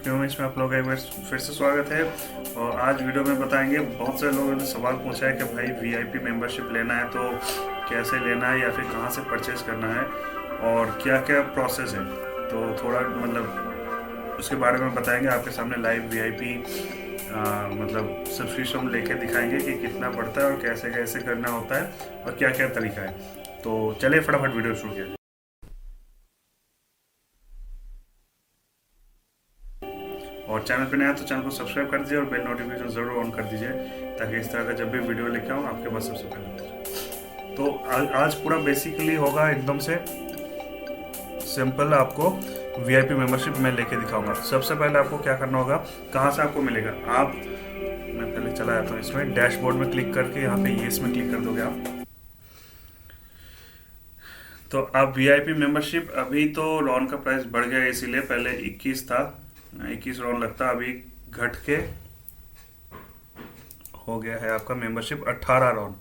PMH में आप लोगों का एक बार फिर से स्वागत है। और आज वीडियो में बताएंगे, बहुत सारे लोगों ने सवाल पूछा है कि भाई VIP मेंबरशिप लेना है तो कैसे लेना है या फिर कहाँ से परचेज करना है और क्या क्या प्रोसेस है। तो थोड़ा मतलब उसके बारे में बताएंगे आपके सामने लाइव VIP मतलब सब्सक्रिप्शन लेके दिखाएंगे कि कितना पड़ता है और कैसे कैसे करना होता है और क्या क्या तरीका है। तो चलिए फटाफट वीडियो शुरू किया। और चैनल पे नया है तो चैनल को सब्सक्राइब कर दीजिए और बेल नोटिफिकेशन ज़रूर ऑन कर दीजिए ताकि इस तरह का जब भी वीडियो लेके आऊँ आपके पास सबसे पहले पहुंचे। तो आज पूरा बेसिकली होगा एकदम से सिंपल। आपको VIP मेंबरशिप मैं लेके दिखाऊंगा। सबसे पहले आपको क्या करना होगा, कहाँ से आपको मिलेगा। आप मैं पहले चला जाता हूँ, इसमें डैशबोर्ड में क्लिक करके यहाँ पे येस में क्लिक कर दोगे आप। तो आप VIP मेंबरशिप, अभी तो रॉन का प्राइस बढ़ गया है इसीलिए, पहले 21 था, 21 रॉन लगता, अभी घट के हो गया है आपका मेंबरशिप 18 रॉन।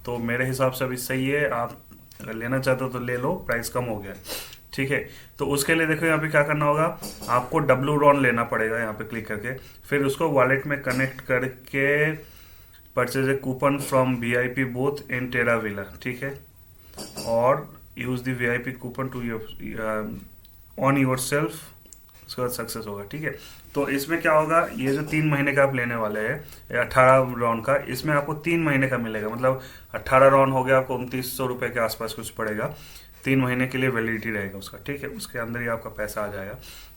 तो मेरे हिसाब से अभी सही है, आप अगर लेना चाहते हो तो ले लो, प्राइस कम हो गया है। ठीक है, तो उसके लिए देखो यहाँ पे क्या करना होगा, आपको W रॉन लेना पड़ेगा यहाँ पे क्लिक करके, फिर उसको वॉलेट में कनेक्ट करके purchase a coupon from VIP booth in Terravilla. ठीक है, और use the VIP coupon to on yourself, उसके बाद सक्सेस होगा। ठीक है, तो इसमें क्या होगा, ये जो 3 महीने का आप लेने वाले हैं 18 राउंड का, इसमें आपको 3 महीने का मिलेगा। मतलब 18 राउंड हो गया, आपको 2900 रुपये के आसपास कुछ पड़ेगा। 3 महीने के लिए वैलिडिटी रहेगा उसका। ठीक है, उसके अंदर ही आपका पैसा आ जाएगा।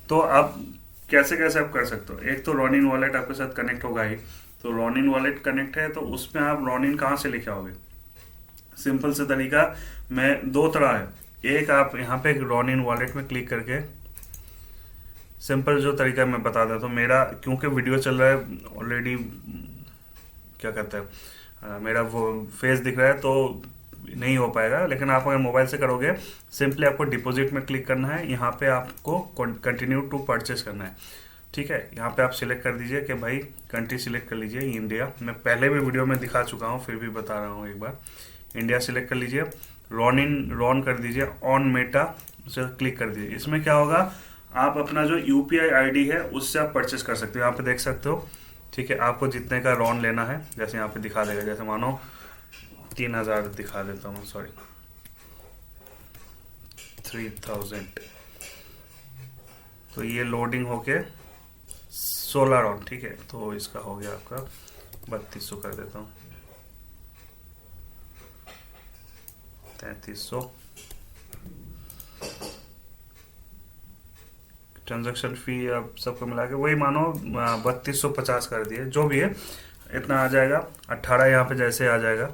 तो आप कैसे कैसे आप कर सकते हो, एक तो रॉनिन वॉलेट आपके साथ कनेक्ट होगा ही। तो रॉनिन वॉलेट कनेक्ट है तो उसमें आप रॉनिन कहाँ से लेके आओगे। सिंपल से तरीका मैं 2 तरह है। एक, आप यहाँ पे रॉनिन वॉलेट में क्लिक करके, सिंपल जो तरीका मैं बता देता हूँ। मेरा क्योंकि वीडियो चल रहा है ऑलरेडी, क्या कहते हैं, मेरा वो फेस दिख रहा है तो नहीं हो पाएगा, लेकिन आप अगर मोबाइल से करोगे, सिंपली आपको डिपॉजिट में क्लिक करना है, यहाँ पे आपको कंटिन्यू टू परचेस करना है। ठीक है, यहाँ पे आप सिलेक्ट कर दीजिए कि भाई कंट्री सिलेक्ट कर लीजिए इंडिया। मैं पहले भी वीडियो में दिखा चुका हूँ, फिर भी बता रहा हूँ एक बार। इंडिया सिलेक्ट कर लीजिए, रॉन कर दीजिए, ऑन मेटा उसे क्लिक कर दीजिए। इसमें क्या होगा, आप अपना जो UPI ID है उससे आप परचेस कर सकते हो। यहाँ पे देख सकते हो। ठीक है, आपको जितने का रॉन लेना है, जैसे यहाँ पे दिखा देगा, जैसे मानो 3000 दिखा देता हूँ, सॉरी 3000। तो ये लोडिंग होके 16 रॉन। ठीक है, तो इसका हो गया आपका 3200 कर देता हूँ, 3300। ट्रांजैक्शन फी अब सबको मिला के वही मानो 3250 कर दिए, जो भी है इतना आ जाएगा। 18 यहाँ पे जैसे आ जाएगा।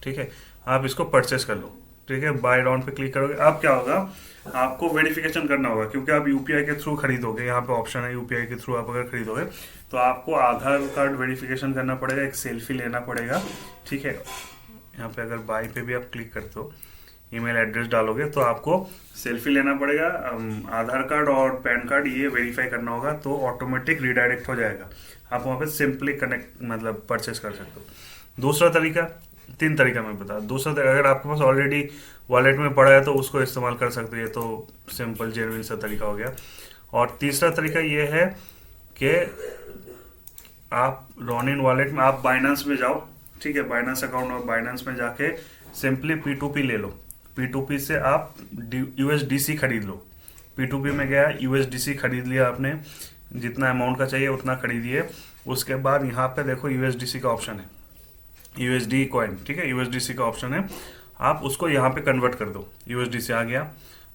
ठीक है, आप इसको परचेस कर लो। ठीक है, बाय राउंड पे क्लिक करोगे, अब क्या होगा, आपको वेरिफिकेशन करना होगा क्योंकि आप UPI के थ्रू खरीदोगे। यहाँ पे ऑप्शन है UPI के थ्रू आप अगर खरीदोगे तो आपको आधार कार्ड वेरिफिकेशन करना पड़ेगा, एक सेल्फी लेना पड़ेगा। ठीक है, यहाँ पे अगर बाय पे भी आप क्लिक करते हो, ईमेल एड्रेस डालोगे तो आपको सेल्फी लेना पड़ेगा, आधार कार्ड और पैन कार्ड ये वेरीफाई करना होगा, तो ऑटोमेटिक रिडायरेक्ट हो जाएगा। आप वहाँ पे सिंपली कनेक्ट मतलब परचेस कर सकते हो। दूसरा तरीका, 3 तरीका मैं बता। दूसरा अगर आपके पास ऑलरेडी वॉलेट में पड़ा है तो उसको इस्तेमाल कर सकते हो, ये तो सिंपल जेन्युइन सा तरीका हो गया। और तीसरा तरीका ये है कि आप रॉनिन वॉलेट में आप बाइनेंस में जाओ। ठीक है, बाइनेंस अकाउंट और बाइनेंस में जाके सिंपली P2P ले लो। P2P से आप USDC खरीद लो। P2P में गया, USDC खरीद लिया आपने, जितना अमाउंट का चाहिए उतना खरीदिए। उसके बाद यहाँ पे देखो USDC का ऑप्शन है, USD कॉइन। ठीक है, USDC का ऑप्शन है, आप उसको यहाँ पे कन्वर्ट कर दो। USDC आ गया,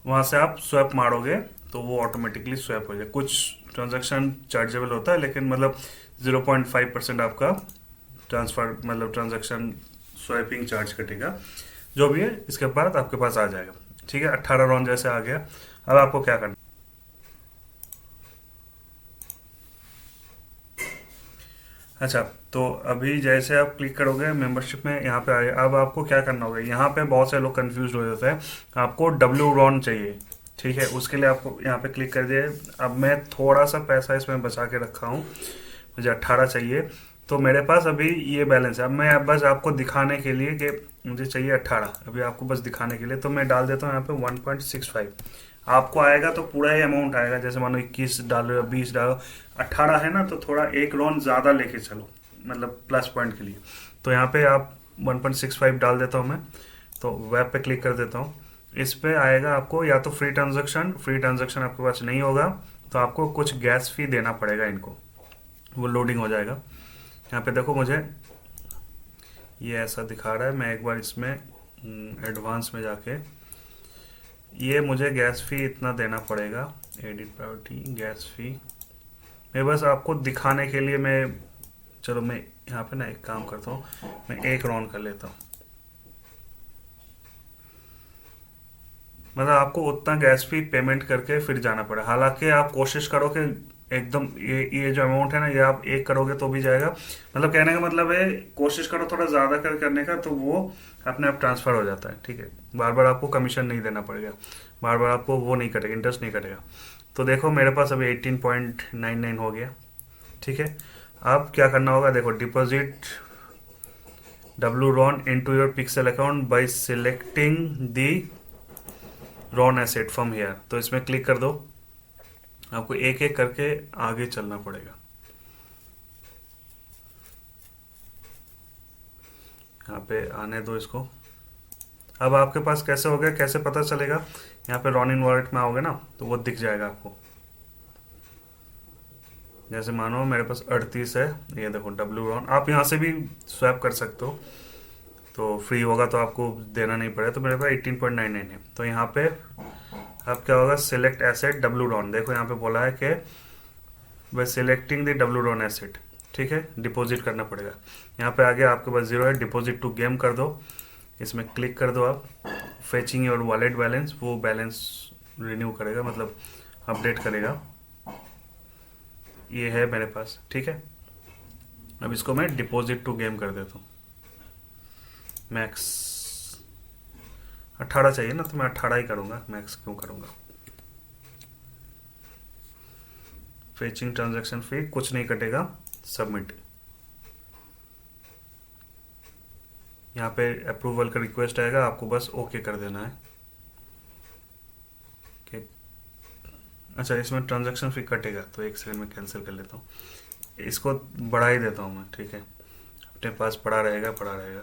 वहाँ से आप स्वैप मारोगे तो वो ऑटोमेटिकली स्वैप हो जाए। कुछ ट्रांजेक्शन चार्जेबल होता है, लेकिन मतलब 0.5% आपका ट्रांसफर मतलब ट्रांजेक्शन स्वैपिंग चार्ज कटेगा, जो भी है। इसके बाद आपके पास आ जाएगा। ठीक है, 18 रॉन जैसे आ गया। अब आपको क्या करना, अच्छा, तो अभी जैसे आप क्लिक करोगे मेंबरशिप में, यहाँ पे आए। अब आपको क्या करना होगा, यहाँ पे बहुत सारे लोग कंफ्यूज हो जाते हैं, आपको W रॉन चाहिए। ठीक है, उसके लिए आपको यहाँ पे क्लिक कर दिए। अब मैं थोड़ा सा पैसा इसमें बचा के रखा हूँ, मुझे 18 चाहिए, तो मेरे पास अभी ये बैलेंस है। अब मैं बस आपको दिखाने के लिए कि मुझे चाहिए 18, अभी आपको बस दिखाने के लिए तो मैं डाल देता हूँ यहाँ पे 1.65। आपको आएगा तो पूरा ही अमाउंट आएगा, जैसे मानो 21 डालो या 20 डालो, 18 है ना, तो थोड़ा एक रॉन ज़्यादा लेके चलो, मतलब प्लस पॉइंट के लिए। तो यहाँ पे आप 1.65 डाल देता हूँ मैं, तो वेब पे क्लिक कर देता हूँ। इस पे आएगा आपको या तो फ्री ट्रांजैक्शन, फ्री ट्रांजैक्शन आपके पास नहीं होगा तो आपको कुछ गैस फी देना पड़ेगा इनको, वो लोडिंग हो जाएगा। यहाँ पे देखो मुझे ये ऐसा दिखा रहा है, मैं एक बार इसमें एडवांस में जाके, ये मुझे गैस फी इतना देना पड़ेगा, एडिट प्रायोरिटी गैस फी। मैं बस आपको दिखाने के लिए मैं, चलो मैं यहाँ पे ना एक काम करता हूँ, मैं एक रॉन कर लेता हूँ। मतलब आपको उतना गैस फी पेमेंट करके फिर जाना पड़े, हालांकि आप कोशिश करो कि एकदम ये जो अमाउंट है ना, ये आप एक करोगे तो भी जाएगा। मतलब कहने का मतलब है कोशिश करो थोड़ा ज़्यादा करने का, तो वो अपने आप ट्रांसफ़र हो जाता है। ठीक है, बार बार आपको कमीशन नहीं देना पड़ेगा, बार बार आपको वो नहीं कटेगा, इंटरेस्ट नहीं कटेगा। तो देखो मेरे पास अभी 18.99 हो गया। ठीक है, अब क्या करना होगा, देखो deposit W Ron into your pixel account by selecting the Ron asset from here. तो इसमें क्लिक कर दो, आपको एक एक करके आगे चलना पड़ेगा। यहाँ पे आने दो इसको। अब आपके पास कैसे हो गया, कैसे पता चलेगा, यहाँ पे रॉन इन वॉलेट में आओगे ना तो वो दिख जाएगा आपको। जैसे मानो मेरे पास 38 है, ये देखो डब्लू रॉन, आप यहाँ से भी स्वैप कर सकते हो, तो फ्री होगा तो आपको देना नहीं पड़ेगा। तो मेरे पास 18.99 है, तो यहाँ पे अब क्या होगा, सिलेक्ट एसेट डब्लू रॉन। देखो यहाँ पे बोला है कि bye selecting the W Ron asset. ठीक है, डिपॉजिट करना पड़ेगा। यहाँ पे आगे आपके पास 0 है, डिपॉजिट टू गेम कर दो, इसमें क्लिक कर दो आप। फेचिंग योर वॉलेट बैलेंस, वो बैलेंस रिन्यू करेगा, मतलब अपडेट करेगा। ये है मेरे पास। ठीक है, अब इसको मैं डिपॉजिट टू गेम कर देता हूँ। मैक्स 18 चाहिए ना, तो मैं 18 ही करूँगा, मैक्स क्यों करूँगा। फेचिंग ट्रांजैक्शन फी कुछ नहीं कटेगा, सबमिट। यहाँ पे अप्रूवल का रिक्वेस्ट आएगा, आपको बस ओके कर देना है। कि अच्छा, इसमें ट्रांजैक्शन फी कटेगा, तो एक सेकंड में कैंसिल कर लेता हूँ, इसको बढ़ा ही देता हूँ मैं। ठीक है, अपने पास पड़ा रहेगा, पड़ा रहेगा,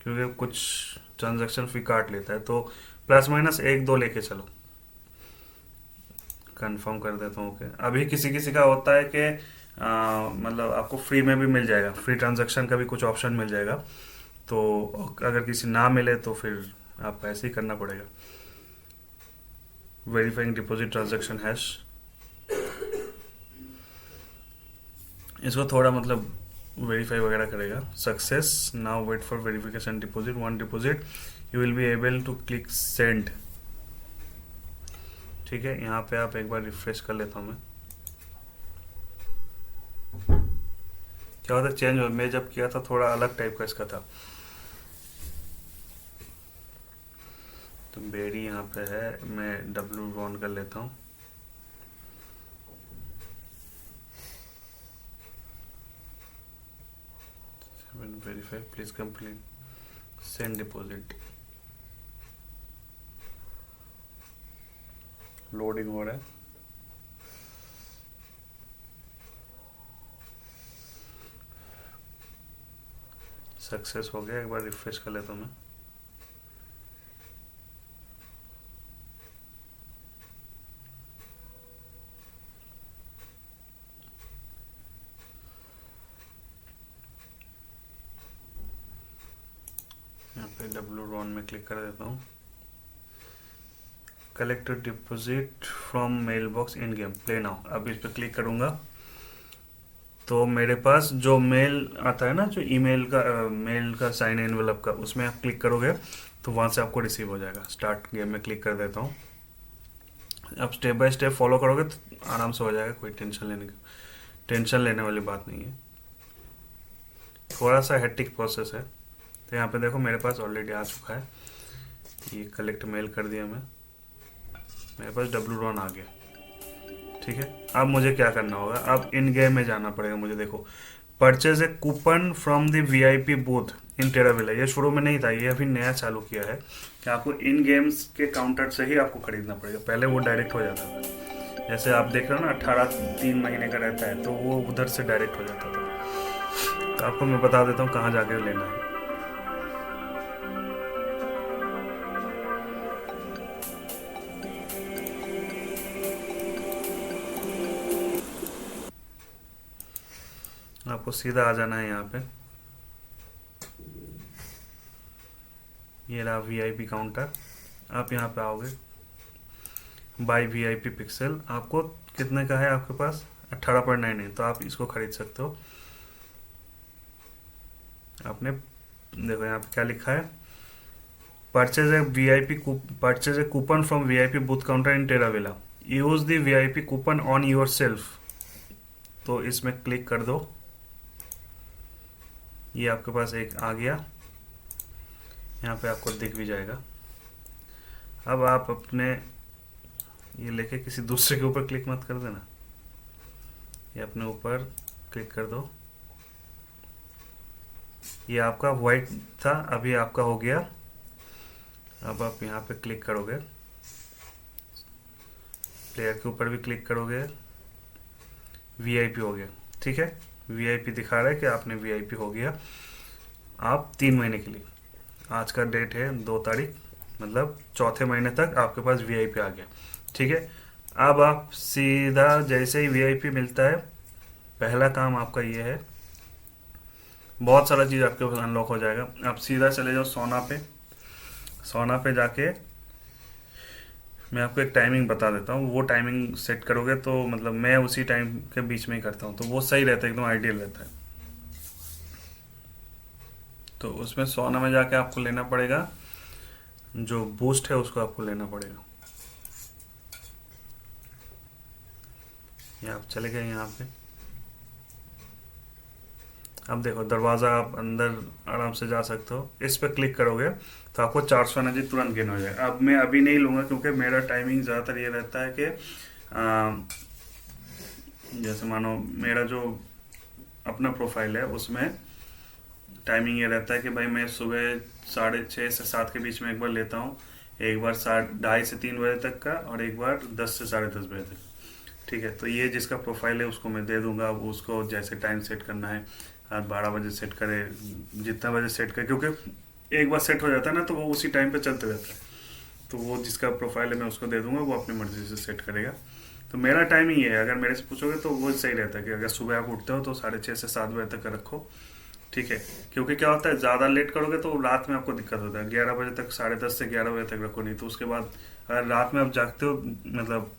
क्योंकि कुछ ट्रांजैक्शन फी काट लेता है, तो प्लस माइनस 1-2 लेके चलो। कंफर्म कर देता हूँ। ओके, अभी किसी किसी का होता है कि मतलब आपको फ्री में भी मिल जाएगा, फ्री ट्रांजैक्शन का भी कुछ ऑप्शन मिल जाएगा, तो अगर किसी ना मिले तो फिर आपको ऐसे ही करना पड़ेगा। वेरीफाइंग डिपॉजिट ट्रांजैक्शन हैश, इसको थोड़ा मतलब वेरीफाई वगैरह करेगा। Success, now wait for verification deposit, one deposit, you will be able to click send. ठीक है, यहाँ पे आप एक बार रिफ्रेश कर लेता हूँ मैं। क्या होता है, चेंज हो, मैं जब किया था थोड़ा अलग टाइप का इसका था। तो बेरी यहाँ पे है, मैं डब्लू ऑन कर लेता हूँ। Verify, please complete send deposit. Loading हो रहा है। सक्सेस हो गया, एक बार रिफ्रेश कर लेता हूँ मैं। यहाँ पे डब्लू रॉन में क्लिक कर देता हूँ। Collect deposit from mail box in game, play now. अब इस पर क्लिक करूँगा तो मेरे पास जो मेल आता है ना, जो ईमेल का मेल का साइन एनवेलप का, उसमें आप क्लिक करोगे तो वहाँ से आपको रिसीव हो जाएगा। स्टार्ट गेम में क्लिक कर देता हूँ। अब स्टेप बाय स्टेप फॉलो करोगे तो आराम से हो जाएगा, कोई टेंशन लेने वाली बात नहीं है। थोड़ा सा हेक्टिक प्रोसेस है। तो यहाँ पे देखो मेरे पास ऑलरेडी आ चुका है, ये कलेक्ट मेल कर दिया मैं, मेरे पास डब्लू रॉन आ गया। ठीक है, अब मुझे क्या करना होगा, अब इन गेम में जाना पड़ेगा मुझे। देखो, purchase a coupon from the VIP booth in Terravilla. ये शुरू में नहीं था, ये अभी नया चालू किया है कि आपको इन गेम्स के काउंटर से ही आपको खरीदना पड़ेगा। पहले वो डायरेक्ट हो जाता था, जैसे आप देख रहे हो ना 18 3 महीने का रहता है, तो वो उधर से डायरेक्ट हो जाता था। तो आपको मैं बता देता हूँ कहाँ जाकर लेना है। आपको सीधा आ जाना है यहाँ पे, ये रहा वीआईपी काउंटर। आप यहाँ पे आओगे, बाई वीआईपी पिक्सल, आपको कितने का है आपके पास? 18.9 है, तो आप इसको खरीद सकते हो। आपने देखो यहाँ पे क्या लिखा है, purchase a coupon from VIP booth counter in Terravilla, use the VIP coupon on yourself. तो इसमें क्लिक कर दो, ये आपके पास एक आ गया, यहाँ पे आपको दिख भी जाएगा। अब आप अपने ये लेके किसी दूसरे के ऊपर क्लिक मत कर देना, ये अपने ऊपर क्लिक कर दो। ये आपका वाइट था, अभी आपका हो गया। अब आप यहाँ पे क्लिक करोगे, प्लेयर के ऊपर भी क्लिक करोगे, वीआईपी हो गया। ठीक है, वीआईपी दिखा रहा है कि आपने वीआईपी हो गया। आप 3 महीने के लिए, आज का डेट है 2 तारीख, मतलब चौथे महीने तक आपके पास वीआईपी आ गया। ठीक है, अब आप सीधा जैसे ही वीआईपी मिलता है, पहला काम आपका ये है, बहुत सारा चीज़ आपके पास अनलॉक हो जाएगा। आप सीधा चले जाओ सोना पे, सोना पे जाके मैं आपको एक टाइमिंग बता देता हूँ, वो टाइमिंग सेट करोगे तो मतलब मैं उसी टाइम के बीच में ही करता हूँ, तो वो सही रहता है, एकदम आइडियल रहता है। तो उसमें सोना में जाके आपको लेना पड़ेगा, जो बूस्ट है उसको आपको लेना पड़ेगा। ये आप चले गए यहाँ पे, अब देखो दरवाज़ा, आप अंदर आराम से जा सकते हो। इस पर क्लिक करोगे तो आपको 400 एनर्जी तुरंत गेन हो जाएगा। अब मैं अभी नहीं लूँगा क्योंकि मेरा टाइमिंग ज़्यादातर ये रहता है कि जैसे मानो मेरा जो अपना प्रोफाइल है उसमें टाइमिंग ये रहता है कि भाई मैं सुबह 6:30 से 7 के बीच में एक बार लेता हूँ, एक बार 2:30 से 3 बजे तक का, और एक बार 10 से 10:30 बजे तक। ठीक है, तो ये जिसका प्रोफाइल है उसको मैं दे दूंगा। अब उसको जैसे टाइम सेट करना है, 12 बजे सेट करे, जितना बजे सेट करे, क्योंकि एक बार सेट हो जाता है ना तो वो उसी टाइम पे चलते रहता है। तो वो जिसका प्रोफाइल है मैं उसको दे दूंगा, वो अपनी मर्जी से सेट करेगा। तो मेरा टाइमिंग ये है, अगर मेरे से पूछोगे तो वो सही रहता है कि अगर सुबह आप उठते हो तो 6:30 से 7 बजे तक का रखो। ठीक है, क्योंकि क्या होता है, ज़्यादा लेट करोगे तो रात में आपको दिक्कत होता है। 11 बजे तक, 10:30 से 11 बजे तक रखो, नहीं तो उसके बाद अगर रात में आप जागते हो, मतलब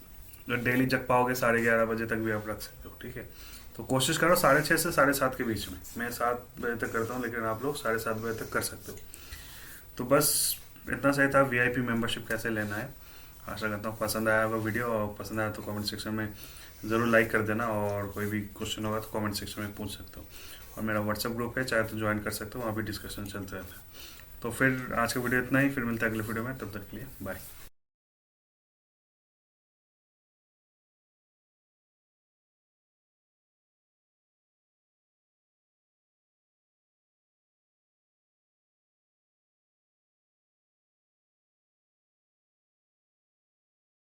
डेली जग पाओगे 11:30 बजे तक भी आप रख सकते हो। ठीक है, तो कोशिश करो 6:30 से 7:30 के बीच में। मैं 7 बजे तक करता हूँ, लेकिन आप लोग 7:30 बजे तक कर सकते हो। तो बस इतना सही था, वीआईपी मेंबरशिप कैसे लेना है। आशा करता हूँ पसंद आया होगा वीडियो, और पसंद आया तो कमेंट सेक्शन में ज़रूर लाइक कर देना, और कोई भी क्वेश्चन होगा तो कमेंट सेक्शन में पूछ सकते हो। और मेरा व्हाट्सएप ग्रुप है, चाहे तो ज्वाइन कर सकते हो, वहाँ भी डिस्कशन चलता रहता है। तो फिर आज का वीडियो इतना ही, फिर मिलता है अगले वीडियो में, तब तक के लिए बाय।